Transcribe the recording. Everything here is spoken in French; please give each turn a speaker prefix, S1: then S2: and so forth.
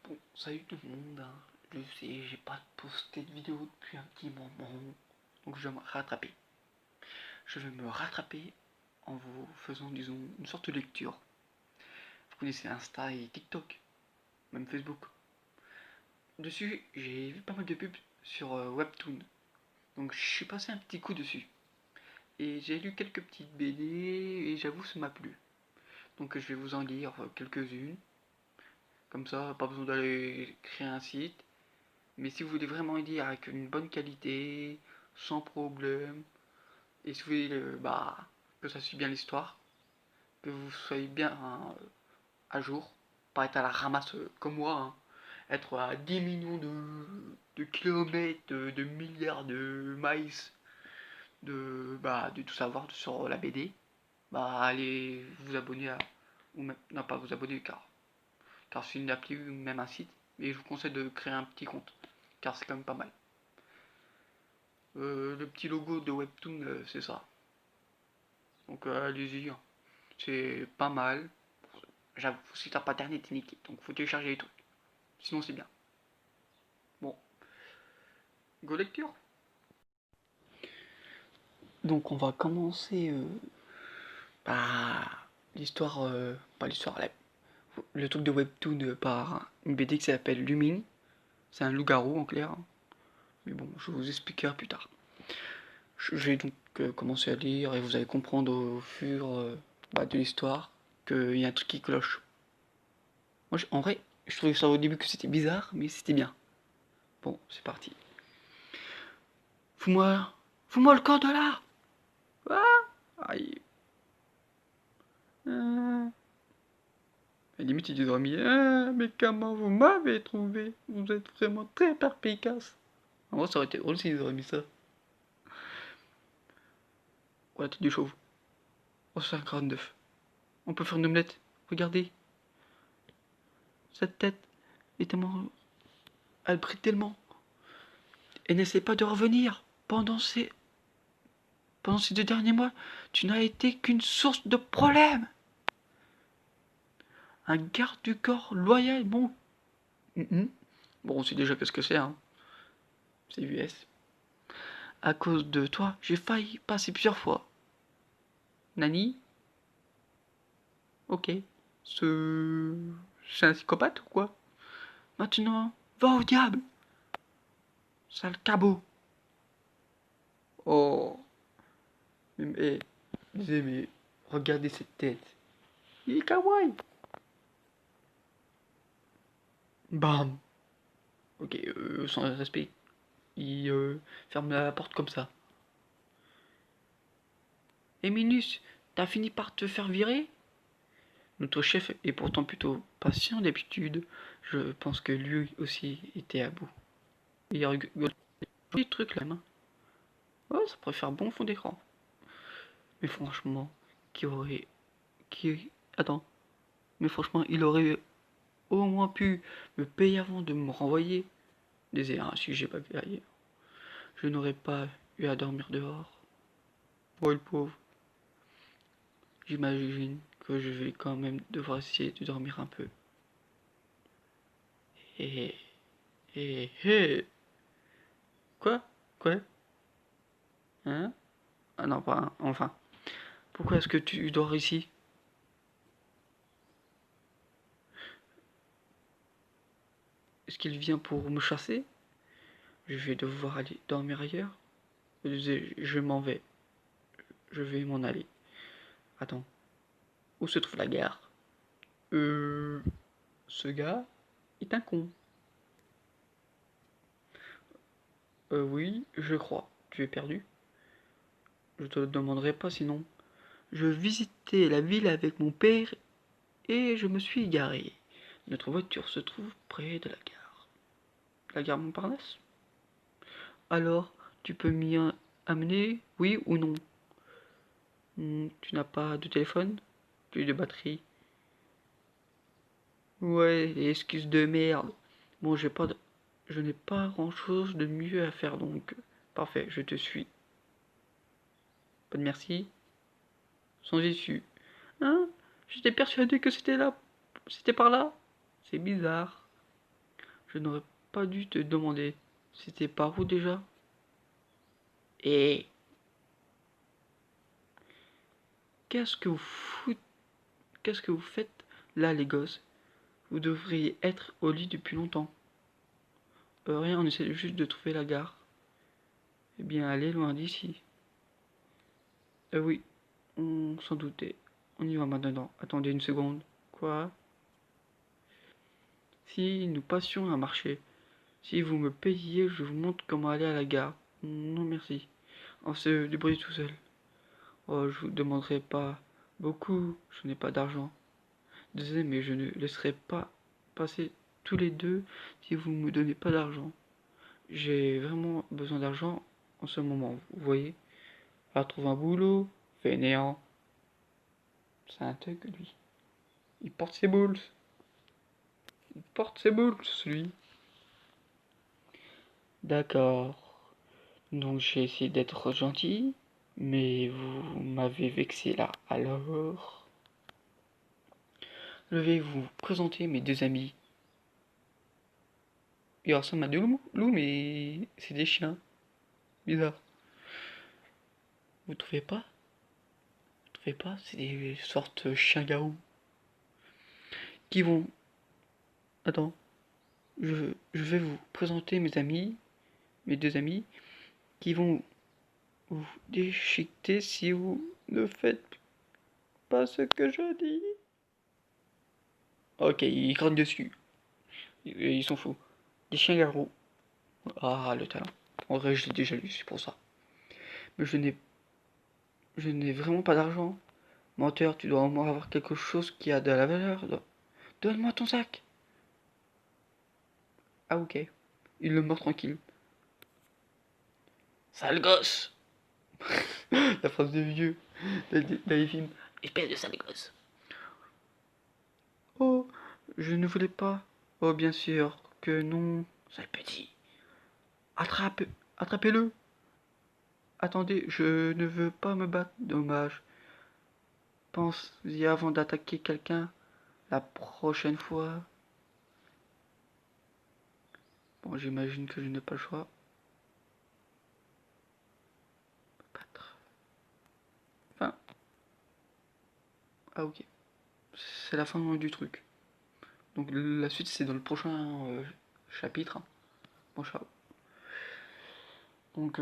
S1: Bon, salut tout le monde, hein. Je sais, j'ai pas posté de vidéo depuis un petit moment, donc je vais me rattraper. Je vais me rattraper en vous faisant, disons, une sorte de lecture. Vous connaissez Insta et TikTok, même Facebook. Dessus, j'ai vu pas mal de pubs sur Webtoon, donc je suis passé un petit coup dessus. Et j'ai lu quelques petites BD et j'avoue ça m'a plu. Donc je vais vous en lire quelques-unes. Comme ça, pas besoin d'aller créer un site. Mais si vous voulez vraiment lire avec une bonne qualité, sans problème, et si vous voulez que ça suive bien l'histoire, que vous soyez bien à jour, pas être à la ramasse comme moi, hein, être à 10 millions de kilomètres, de milliards de miles, de tout savoir sur la BD, allez vous abonner à, ou même, non pas vous abonner car c'est une appli ou même un site, mais je vous conseille de créer un petit compte, car c'est quand même pas mal. Le petit logo de Webtoon, c'est ça. Donc allez-y, hein. C'est pas mal. J'avoue, si t'as pas internet, t'es niqué. Donc faut télécharger les trucs. Sinon c'est bien. Bon, go lecture. Donc on va commencer l'histoire, pas l'histoire, le truc de Webtoon par une BD qui s'appelle Lumine. C'est un loup-garou en clair, hein. Mais bon, je vous expliquerai plus tard. Je vais donc commencer à lire et vous allez comprendre au fur de l'histoire qu'il y a un truc qui cloche. Moi, en vrai, je trouvais ça au début que c'était bizarre, mais c'était bien. Bon, c'est parti. Fous-moi, fous-moi le camp de là. Ah, aïe. Et limite, il dit dormi. Ah, mais comment vous m'avez trouvé? Vous êtes vraiment très perspicace. En vrai, ça aurait été drôle s'ils auraient mis ça. Oh, la tête du chauve. Oh, c'est un crâne d'œuf. On peut faire une omelette. Regardez. Cette tête est tellement. Elle brille tellement. Et n'essaie pas de revenir. Pendant ces 2 derniers mois, tu n'as été qu'une source de problèmes. Un garde du corps loyal, bon. Bon, on sait déjà qu'est-ce que c'est, hein. C'est US. À cause de toi, j'ai failli passer plusieurs fois. Nani? Ok. Ce... C'est un psychopathe ou quoi? Maintenant, va au diable! Sale cabot! Oh. Mais, regardez cette tête. Il est kawaii! Bam! Ok, sans respect. Il ferme la porte comme ça. Et Minus, t'as fini par te faire virer? Notre chef est pourtant plutôt patient d'habitude. Je pense que lui aussi était à bout. Et il rigole des trucs là, hein. Ouais, ça pourrait faire bon fond d'écran. Mais franchement, qui aurait... Qui... Attends. Mais franchement, il aurait au moins pu me payer avant de me renvoyer. Désolé, hein, si j'ai pas vu ailleurs. Je n'aurais pas eu à dormir dehors. Oh le pauvre. J'imagine que je vais quand même devoir essayer de dormir un peu. Et... Et... Quoi? Quoi? Hein? Ah non, pas... Enfin. Pourquoi est-ce que tu dors ici? Est-ce qu'il vient pour me chasser? Je vais devoir aller dormir ailleurs? Je m'en vais. Je vais m'en aller. Attends. Où se trouve la gare? Ce gars est un con. Oui, je crois. Tu es perdu? Je te le demanderai pas sinon. Je visitais la ville avec mon père et je me suis égaré. Notre voiture se trouve près de la gare. La gare Montparnasse? Alors, tu peux m'y amener, oui ou non? Tu n'as pas de téléphone? Plus de batterie? Ouais, excuse de merde. Bon, je n'ai pas grand-chose de mieux à faire donc. Parfait, je te suis. Pas de merci. Sans issue. Hein? J'étais persuadé que c'était là. C'était par là. C'est bizarre. Je n'aurais pas dû te demander. C'était par où déjà? Et qu'est-ce que qu'est-ce que vous faites là, les gosses? Vous devriez être au lit depuis longtemps. Rien, on essaie juste de trouver la gare. Eh bien, allez loin d'ici. Oui, on s'en doutait. On y va maintenant. Attendez une seconde. Quoi? Si nous passions un marché. Si vous me payiez, je vous montre comment aller à la gare. Non, merci. On se débrouille tout seul. Oh, je vous demanderai pas beaucoup. Je n'ai pas d'argent. Désolé, mais je ne laisserai pas passer tous les deux si vous ne me donnez pas d'argent. J'ai vraiment besoin d'argent en ce moment, vous voyez. Va trouver un boulot, fainéant. C'est un thug, lui. Il porte ses boules. Il porte ses boules, celui. D'accord. Donc j'ai essayé d'être gentil, mais vous m'avez vexé là. Alors, je vais vous présenter mes deux amis. Ils ressemblent à deux loups, mais c'est des chiens. Bizarre. Vous trouvez pas? Vous trouvez pas? C'est des sortes chiens-garous. Qui vont... Attends. Je vais vous présenter mes amis, mes deux amis, qui vont vous déchiqueter si vous ne faites pas ce que je dis. Ok, ils craignent dessus. Ils sont fous. Des chiens-garous. Ah, le talent. En vrai, je l'ai déjà lu, c'est pour ça. Mais je n'ai vraiment pas d'argent. Menteur, tu dois au moins avoir quelque chose qui a de la valeur. Donne-moi ton sac. Ah, ok. Il le mord tranquille. Sale gosse. La phrase de vieux dans les films. Espèce de sale gosse. Oh, je ne voulais pas. Oh, bien sûr que non. Sale petit. Attrapez-le. Attendez, je ne veux pas me battre. Dommage. Pense-y avant d'attaquer quelqu'un la prochaine fois. Bon, j'imagine que je n'ai pas le choix. Battre. Enfin. Ah, ok. C'est la fin du truc. Donc la suite, c'est dans le prochain chapitre. Bon, ciao. Donc,